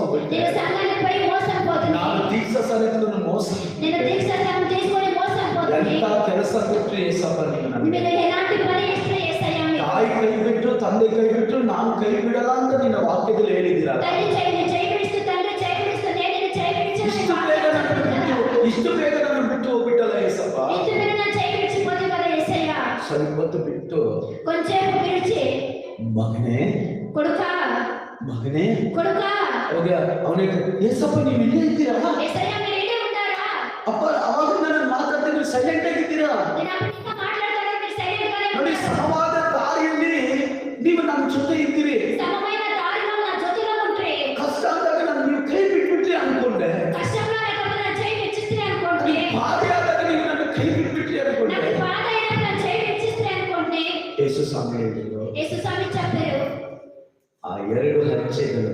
ಹೋಗುತ್ತೆ. నేను సంఘానిపై మోసం పోతుంది. ನಾನು ದೀಕ್ಷಾ ಸರಿಗಳನ್ನು ಮೋಸ, నేను దీక్షాస్నానం తీసుకొని మోసం పోతుంది. ಎಂತ ಕೆಲಸ ಬಿಟ್ಟು ಏಸಪ್ಪ ನೀನು ನನಗೆ. మీరు ఎలాంటి పని చేస్తే యేసయ్య మీరు ತಾಯಿ ಕೈ ಬಿಟ್ಟು ತಂದೆ ಕೈ ಬಿಟ್ಟು ನಾನು ಕೈ ಬಿಡಲ್ಲ ಅಂತ ನಿನ್ನ ವಾಕ್ಯದಲ್ಲಿ ಹೇಳಿದ್ದೀರಾ. తల్లి చేయి విడిస్తూ తండ్రి చేయి విడిస్తూ నేను నిన్ను చేయి విడిచాను. ಇಷ್ಟು ಬೇಗ ನನ್ನ ಬಿಟ್ಟು ಹೋಗ್ಬಿಟ್ಟಲ್ಲ ಏಸಪ್ಪ. ఇంత ಬೇಗ ನಾನು చేయి విడిచిపోతే కదా యేసయ్య. ಸ್ವಲ್ಪ ಹೊತ್ತು ಬಿಟ್ಟು కొంచెం విడిచి ಮಗನೇ కొడుకా ಮಗನೇ కొడుకా ಹೋಗಿ ಅವನಿಗೆ ಏಸಪ್ಪ ನೀವು ಇಲ್ಲೇ ಇದ್ದೀರಾ? యేసయ్య మీరు ఇక్కడే ఉంటారా? ಅಪ್ಪ ಅವಾಗ ನಾನು ಮಾತಾಡ್ತಾ ನೀವು ಸೈಲೆಂಟ್ ಆಗಿದ್ದೀರಾ? నేను అప్పుడు మాట్లాడతాను మీరు సైలెంట్ గానే ನೋಡಿ, ఉన్నారు. ಸಮವಾದ ದಾರಿಯಲ್ಲಿ ನೀವು ನಮ್ಮ ಜೊತೆ ಇದ್ದೀರಿ. సమమైన దారిలో నా జೊತೆలో ఉంటే ಕಷ್ಟ ಆದಾಗ ನಾನು ನೀವು ಕೈ ಬಿಟ್ಬಿಟ್ರಿ ಅನ್ಕೊಂಡೆ. కష్టంలో లేకపోతే నా చేయి విడిచిస్తే అనుకోండి. ಬಾಧೆ ಆದಾಗ ನೀವು ನನ್ನ ಕೈ ಬಿಟ್ಬಿಟ್ರಿ ಅನ್ಕೊಂಡೆ. నాకు బాధ అయినప్పుడు నా చేయి విడిచిస్తే అనుకోండి. ಯೇಸು ಸ್ವಾಮಿ ಹೇಳಿದ್ರು, యేసు స్వామి చెప్పారు ಆ 2 ಹಚ್ಚೆಗಳು